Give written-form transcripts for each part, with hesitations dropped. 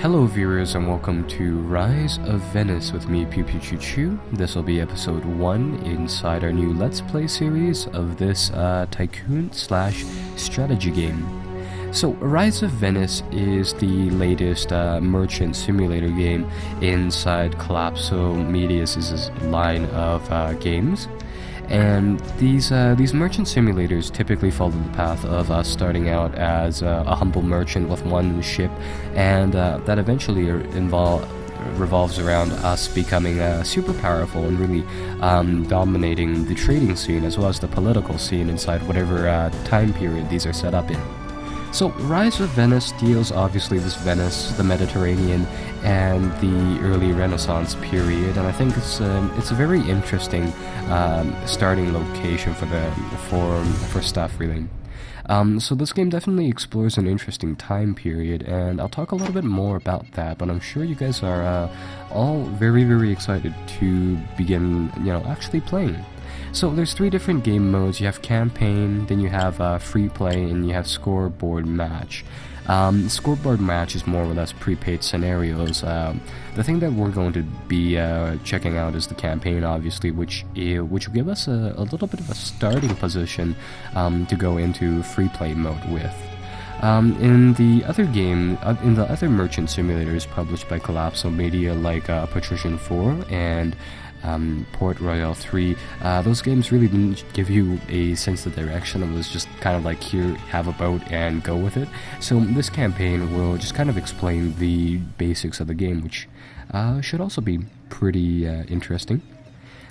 Hello viewers and welcome to Rise of Venice with me, Pew Pew Choo Choo. This will be episode 1 inside our new Let's Play series of this Tycoon / strategy game. So Rise of Venice is the latest merchant simulator game inside Kalpso Media's line of games. And these merchant simulators typically follow the path of us starting out as a humble merchant with one ship, and that eventually revolves around us becoming super powerful and really dominating the trading scene as well as the political scene inside whatever time period these are set up in. So Rise of Venice deals obviously with Venice, the Mediterranean, and the early Renaissance period, and I think it's a very interesting starting location for stuff really. So this game definitely explores an interesting time period, and I'll talk a little bit more about that, but I'm sure you guys are all very, very excited to begin, actually playing. So there's 3 different game modes. You have campaign, then you have free play, and you have scoreboard match. Scoreboard match is more or less prepaid scenarios. The thing that we're going to be checking out is the campaign, obviously, which will give us a little bit of a starting position to go into free play mode with. In the other merchant simulators published by Kalpso Media, like Patrician 4 and Port Royal 3, those games really didn't give you a sense of direction. It was just kind of like, here, have a boat and go with it. So this campaign will just kind of explain the basics of the game, which should also be pretty interesting.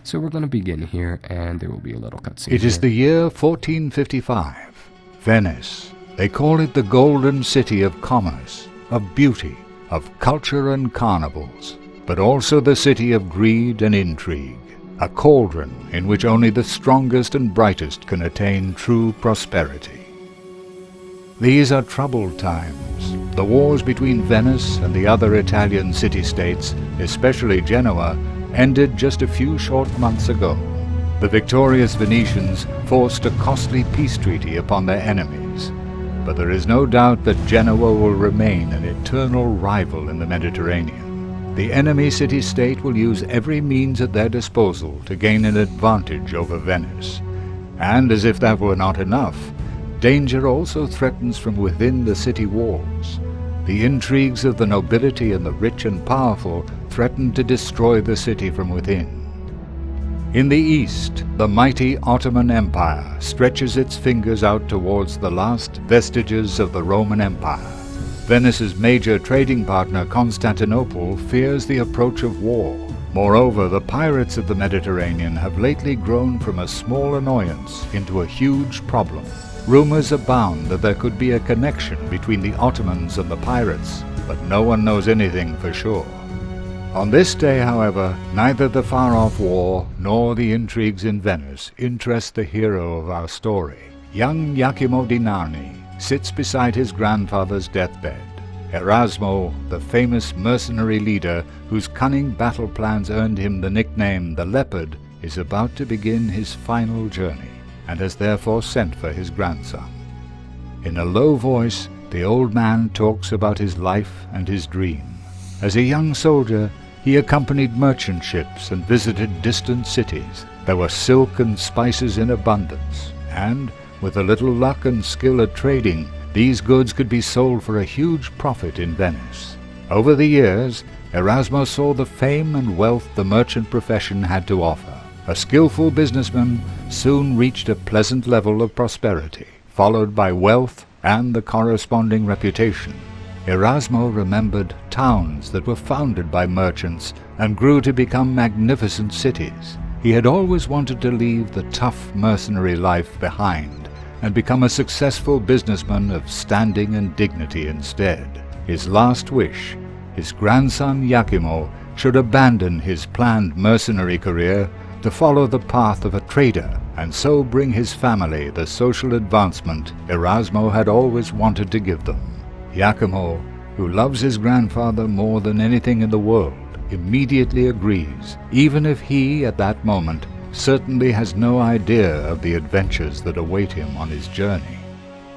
So we're going to begin here, and there will be a little cutscene. It is the year 1455. Venice. They call it the Golden City of Commerce, of beauty, of culture and carnivals, but also the city of greed and intrigue, a cauldron in which only the strongest and brightest can attain true prosperity. These are troubled times. The wars between Venice and the other Italian city-states, especially Genoa, ended just a few short months ago. The victorious Venetians forced a costly peace treaty upon their enemies, but there is no doubt that Genoa will remain an eternal rival in the Mediterranean. The enemy city-state will use every means at their disposal to gain an advantage over Venice. And as if that were not enough, danger also threatens from within the city walls. The intrigues of the nobility and the rich and powerful threaten to destroy the city from within. In the east, the mighty Ottoman Empire stretches its fingers out towards the last vestiges of the Roman Empire. Venice's major trading partner, Constantinople, fears the approach of war. Moreover, the pirates of the Mediterranean have lately grown from a small annoyance into a huge problem. Rumors abound that there could be a connection between the Ottomans and the pirates, but no one knows anything for sure. On this day, however, neither the far-off war nor the intrigues in Venice interest the hero of our story. Young Iachimo di Narni sits beside his grandfather's deathbed. Erasmo, the famous mercenary leader whose cunning battle plans earned him the nickname the Leopard, is about to begin his final journey, and has therefore sent for his grandson. In a low voice, the old man talks about his life and his dream. As a young soldier, he accompanied merchant ships and visited distant cities. There were silk and spices in abundance, and with a little luck and skill at trading, these goods could be sold for a huge profit in Venice. Over the years, Erasmo saw the fame and wealth the merchant profession had to offer. A skillful businessman soon reached a pleasant level of prosperity, followed by wealth and the corresponding reputation. Erasmo remembered towns that were founded by merchants and grew to become magnificent cities. He had always wanted to leave the tough mercenary life behind and become a successful businessman of standing and dignity instead. His last wish, his grandson Iachimo should abandon his planned mercenary career to follow the path of a trader and so bring his family the social advancement Erasmo had always wanted to give them. Iachimo, who loves his grandfather more than anything in the world, immediately agrees, even if he, at that moment, certainly has no idea of the adventures that await him on his journey.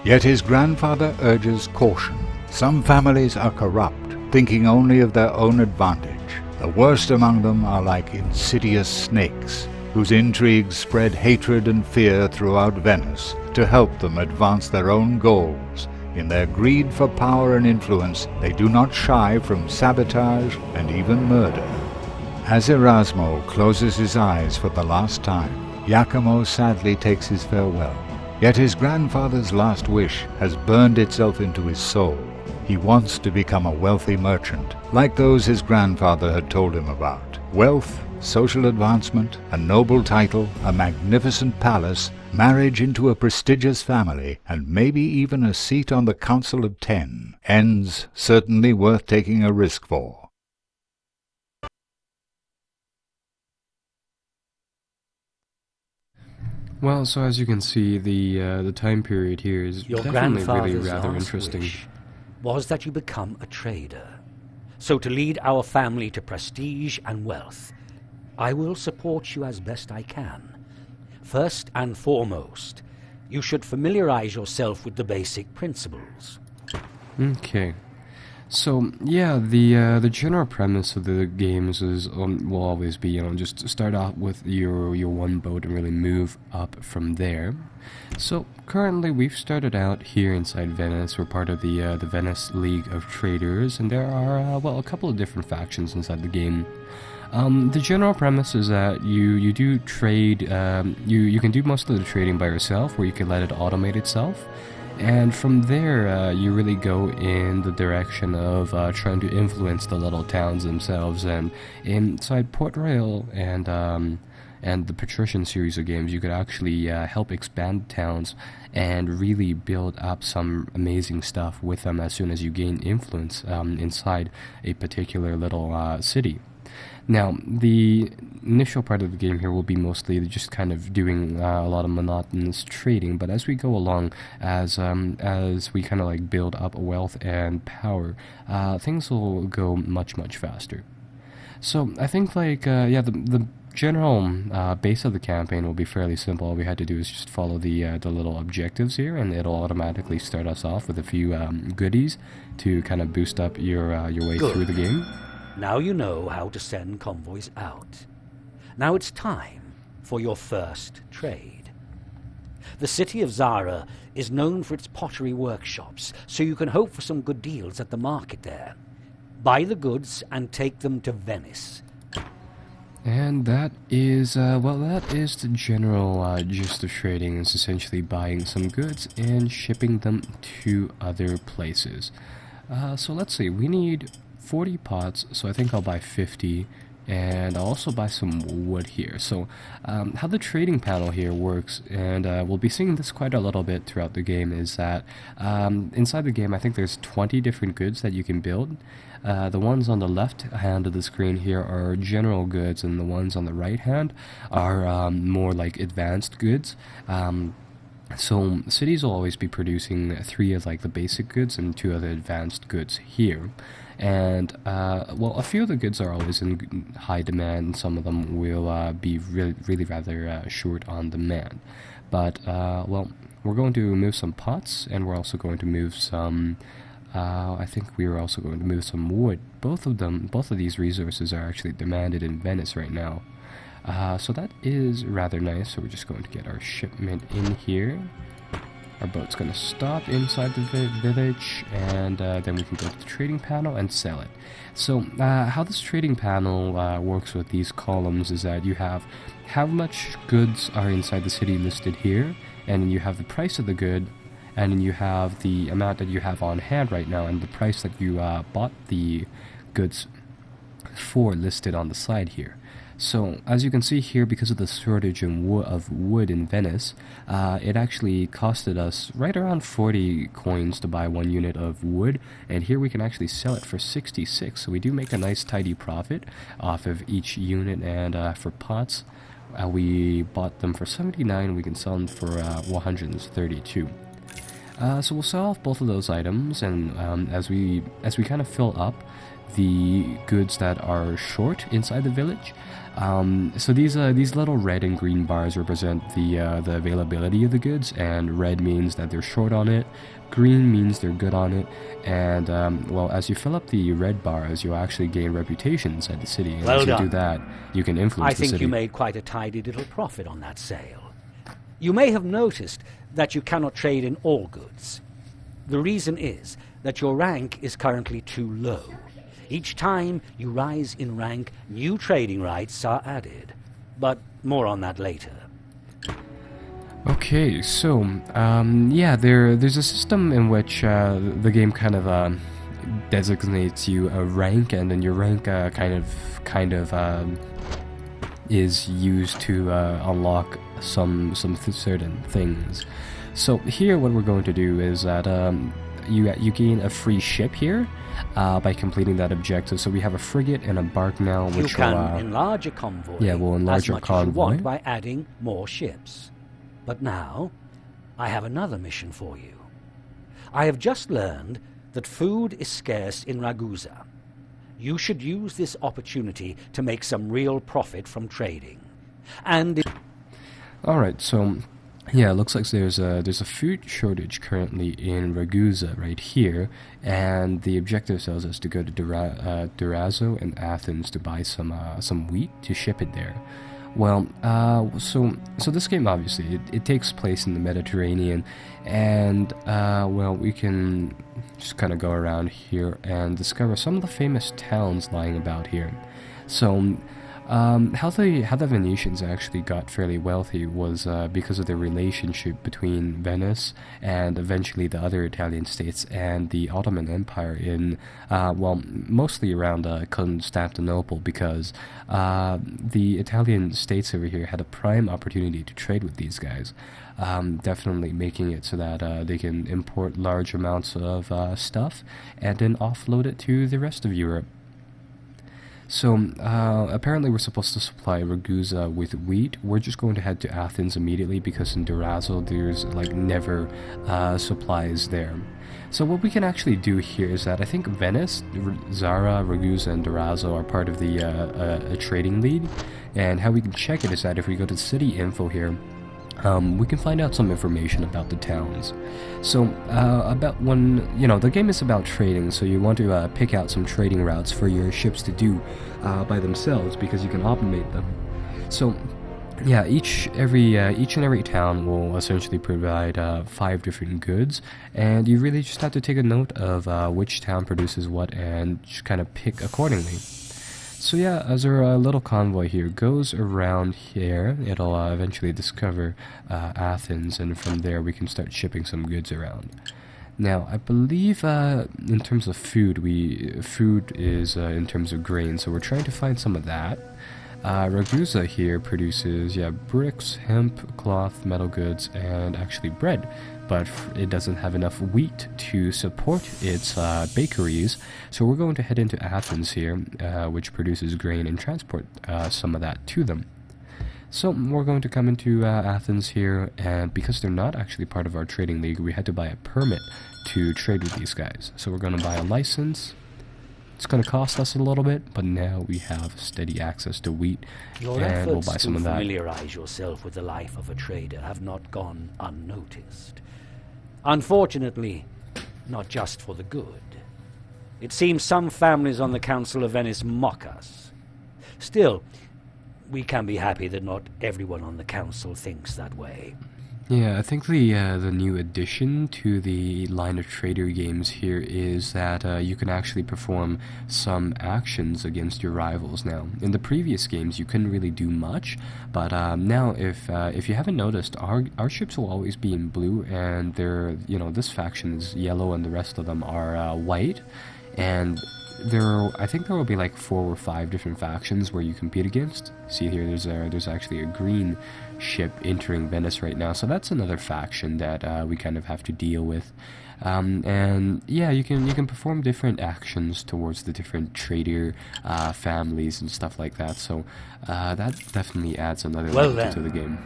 Yet his grandfather urges caution. Some families are corrupt, thinking only of their own advantage. The worst among them are like insidious snakes, whose intrigues spread hatred and fear throughout Venice to help them advance their own goals. In their greed for power and influence, they do not shy from sabotage and even murder. As Erasmo closes his eyes for the last time, Giacomo sadly takes his farewell. Yet his grandfather's last wish has burned itself into his soul. He wants to become a wealthy merchant, like those his grandfather had told him about. Wealth, social advancement, a noble title, a magnificent palace, marriage into a prestigious family, and maybe even a seat on the Council of 10. Ends certainly worth taking a risk for. Well, so as you can see, the time period here is Your definitely really grandfather's rather last interesting. wish was that you become a trader. So to lead our family to prestige and wealth, I will support you as best I can. First and foremost, you should familiarize yourself with the basic principles. Okay. So yeah, the general premise of the games is will always be, just start out with your one boat and really move up from there. So currently we've started out here inside Venice. We're part of the Venice League of Traders, and there are a couple of different factions inside the game. The general premise is that you do trade. You can do most of the trading by yourself, or you can let it automate itself. And from there, you really go in the direction of trying to influence the little towns themselves. And inside Port Royal and the Patrician series of games, you could actually help expand towns and really build up some amazing stuff with them as soon as you gain influence inside a particular little city. Now, the initial part of the game here will be mostly just kind of doing a lot of monotonous trading, but as we go along, as we kind of like build up wealth and power, things will go much faster. So I think the general base of the campaign will be fairly simple. All we had to do is just follow the little objectives here, and it'll automatically start us off with a few goodies to kind of boost up your way through the game. Now you know how to send convoys out. Now it's time for your first trade. The city of Zara is known for its pottery workshops, so you can hope for some good deals at the market there. Buy the goods and take them to Venice. And that is the general gist of trading. It's essentially buying some goods and shipping them to other places. So let's see, we need 40 pots, so I think I'll buy 50, and I'll also buy some wood here. So how the trading panel here works, and we'll be seeing this quite a little bit throughout the game, is that inside the game I think there's 20 different goods that you can build. The ones on the left hand of the screen here are general goods, and the ones on the right hand are more like advanced goods. So cities will always be producing 3 of like the basic goods and 2 of the advanced goods here. And a few of the goods are always in high demand, and some of them will be really rather short on demand. But we're going to move some pots, and we're also going to move some I think we are also going to move some wood. Both of these resources are actually demanded in Venice right now. So that is rather nice. So we're just going to get our shipment in here. Our boat's going to stop inside the village, and then we can go to the trading panel and sell it. So how this trading panel works with these columns is that you have how much goods are inside the city listed here, and then you have the price of the good, and then you have the amount that you have on hand right now, and the price that you bought the goods for listed on the side here. So, as you can see here, because of the shortage of wood in Venice, it actually costed us right around 40 coins to buy 1 unit of wood, and here we can actually sell it for 66, so we do make a nice tidy profit off of each unit. And for pots, we bought them for 79, we can sell them for 132. So we'll sell off both of those items, and as we kind of fill up the goods that are short inside the village. So these little red and green bars represent the availability of the goods, and red means that they're short on it, green means they're good on it, and well, as you fill up the red bars, you'll actually gain reputation inside the city. And Well as you done. do that, you can influence I the think city. you made quite a tidy little profit on that sale. You may have noticed that you cannot trade in all goods. The reason is that your rank is currently too low. Each time you rise in rank, new trading rights are added. But more on that later. Okay, so yeah, there's a system in which the game kind of designates you a rank, and then your rank kind of is used to unlock some certain things. So here, what we're going to do is that you gain a free ship here by completing that objective. So we have a frigate and a bark now, which You can will enlarge a convoy yeah, we'll enlarge as our much as you convoy. want by adding more ships. But now, I have another mission for you. I have just learned that food is scarce in Ragusa. You should use this opportunity to make some real profit from trading. And All right, so yeah, it looks like there's a food shortage currently in Ragusa right here, and the objective tells us to go to Durazzo and Athens to buy some wheat to ship it there. Well, so this game obviously it takes place in the Mediterranean, and well, we can just kind of go around here and discover some of the famous towns lying about here. So how the Venetians actually got fairly wealthy was because of the relationship between Venice and eventually the other Italian states and the Ottoman Empire in, well, mostly around Constantinople, because the Italian states over here had a prime opportunity to trade with these guys, definitely making it so that they can import large amounts of stuff and then offload it to the rest of Europe. So, apparently we're supposed to supply Ragusa with wheat. We're just going to head to Athens immediately because in Durazzo there's, like, never supplies there. So what we can actually do here is that I think Venice, Zara, Ragusa, and Durazzo are part of the a trading league. And how we can check it is that if we go to city info here, we can find out some information about the towns. So, about when, the game is about trading, so you want to pick out some trading routes for your ships to do by themselves, because you can automate them. So, yeah, each and every town will essentially provide 5 different goods, and you really just have to take a note of which town produces what and just kind of pick accordingly. So yeah, as our little convoy here goes around here, it'll eventually discover Athens, and from there we can start shipping some goods around. Now, I believe in terms of food is in terms of grain, so we're trying to find some of that. Ragusa here produces, bricks, hemp, cloth, metal goods, and actually bread. But it doesn't have enough wheat to support its bakeries, so we're going to head into Athens here, which produces grain, and transport some of that to them. So we're going to come into Athens here, and because they're not actually part of our trading league, we had to buy a permit to trade with these guys. So we're going to buy a license. It's going to cost us a little bit, but now we have steady access to wheat, your and we'll buy efforts some to of that. familiarize yourself with the life of a trader have not gone unnoticed. Unfortunately, not just for the good. It seems some families on the Council of Venice mock us. Still, we can be happy that not everyone on the Council thinks that way. Yeah, I think the new addition to the line of trader games here is that you can actually perform some actions against your rivals now. In the previous games, you couldn't really do much, but now, if you haven't noticed, our ships will always be in blue, and this faction is yellow, and the rest of them are white, and I think there will be like 4 or 5 different factions where you compete against. See here, there's actually a green ship entering Venice right now, so that's another faction that we kind of have to deal with. And yeah, you can perform different actions towards the different trader families and stuff like that. So that definitely adds another layer to the game.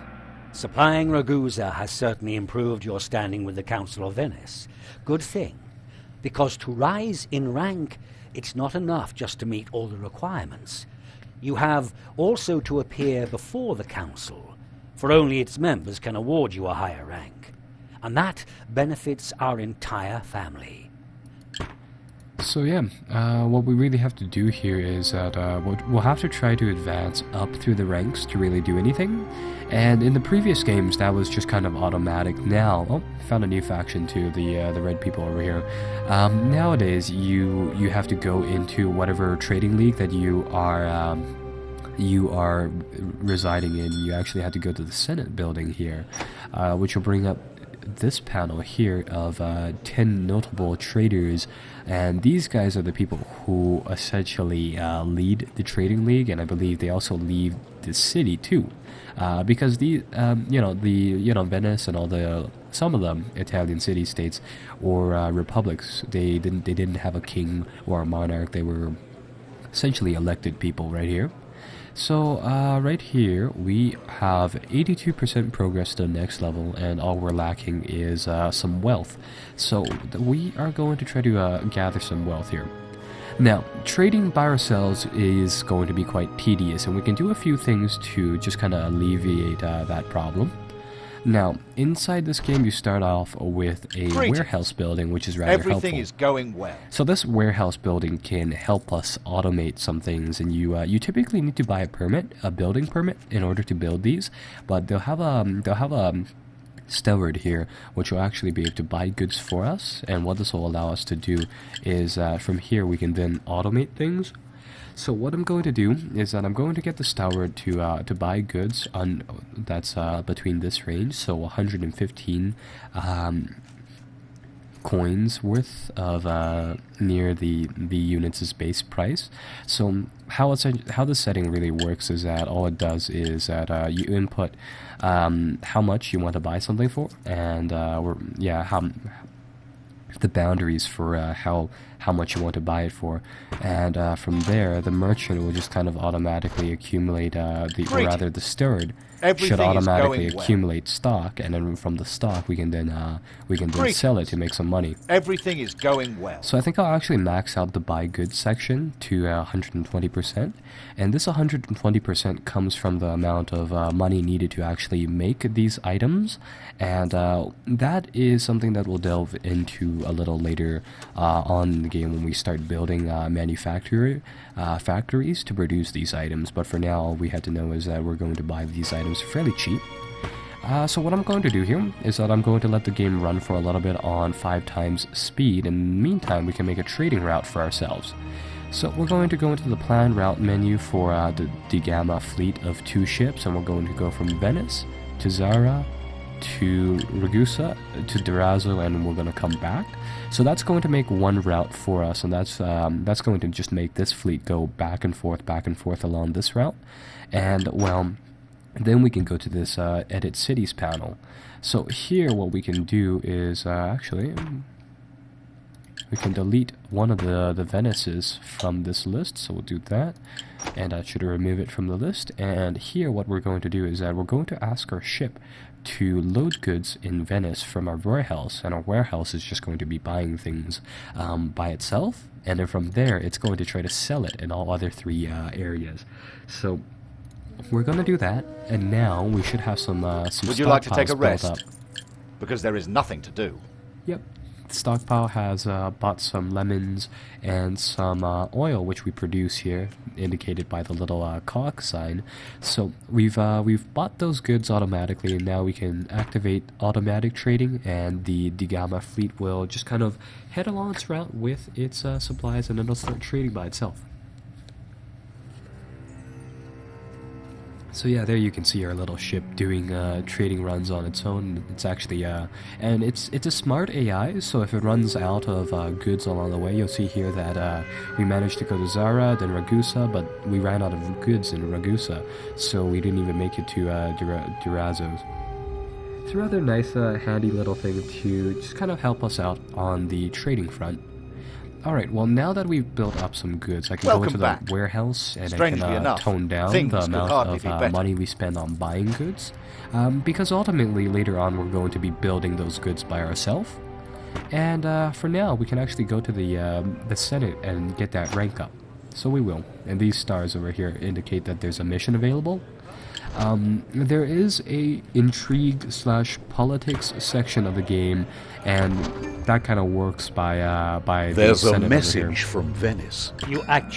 Supplying Ragusa has certainly improved your standing with the Council of Venice. Good thing, because to rise in rank, it's not enough just to meet all the requirements. You have also to appear before the Council, for only its members can award you a higher rank. And that benefits our entire family. So yeah, what we really have to do here is that we'll have to try to advance up through the ranks to really do anything. And in the previous games, that was just kind of automatic. Now, oh, found a new faction too, the red people over here. Nowadays, you have to go into whatever trading league that you are residing in. You actually have to go to the Senate building here, which will bring up this panel here of 10 notable traders, and these guys are the people who essentially lead the trading league, and I believe they also lead the city too, because the Venice and all the some of them Italian city-states or republics, they didn't have a king or a monarch. They were essentially elected people right here. So right here we have 82% progress to the next level, and all we're lacking is some wealth. So we are going to try to gather some wealth here. Now, trading by ourselves is going to be quite tedious, and we can do a few things to just kind of alleviate that problem. Now, inside this game, you start off with a warehouse building, which is rather helpful. Everything is going well. So this warehouse building can help us automate some things, and you typically need to buy a building permit, in order to build these. But they'll have a steward here, which will actually be able to buy goods for us. And what this will allow us to do is from here we can then automate things. So what I'm going to do is that I'm going to get the steward to buy goods on that's between this range, so 115 coins worth of near the unit's base price. So how the setting really works is that all it does is that you input how much you want to buy something for, and the boundaries for how much you want to buy it for, and from there the merchant will just kind of automatically accumulate the steward should automatically accumulate stock, and then from the stock we can then sell it to make some money. Everything is going well. So I think I'll actually max out the buy goods section to 120%, and this 120% comes from the amount of money needed to actually make these items, and that is something that we'll delve into a little later on in the game when we start building factories to produce these items. But for now, all we had to know is that we're going to buy these items fairly cheap. So what I'm going to do here is that I'm going to let the game run for a little bit on 5 times speed, and in the meantime we can make a trading route for ourselves. So we're going to go into the plan route menu for the Gamma fleet of 2 ships, and we're going to go from Venice to Zara to Ragusa to Durazzo, and we're going to come back. So that's going to make one route for us, and that's going to just make this fleet go back and forth along this route. And well, then we can go to this edit cities panel. So here what we can do is actually we can delete one of the Venices from this list, so we'll do that, and I should remove it from the list. And here what we're going to do is that we're going to ask our ship to load goods in Venice from our warehouse, and our warehouse is just going to be buying things by itself, and then from there it's going to try to sell it in all other 3 areas. So we're going to do that, and now we should have some Would you like to take a stockpiles rest? built up. Because there is nothing to do. Yep. The stockpile has bought some lemons and some oil, which we produce here, indicated by the little cog sign. So we've bought those goods automatically, and now we can activate automatic trading, and the Gamma fleet will just kind of head along its route with its supplies, and it'll start trading by itself. So yeah, there you can see our little ship doing trading runs on its own. It's actually and it's a smart AI, so if it runs out of goods along the way, you'll see here that we managed to go to Zara, then Ragusa, but we ran out of goods in Ragusa, so we didn't even make it to Durazzo's. It's a rather nice, handy little thing to just kind of help us out on the trading front. Alright, well now that we've built up some goods, I can go into the warehouse, and I can tone down the amount of money we spend on buying goods, because ultimately later on we're going to be building those goods by ourselves, and for now we can actually go to the Senate and get that rank up. So we will, and these stars over here indicate that there's a mission available. There is a intrigue slash politics section of the game, and that kind of works by There's the a Senate over here. message from Venice. You actually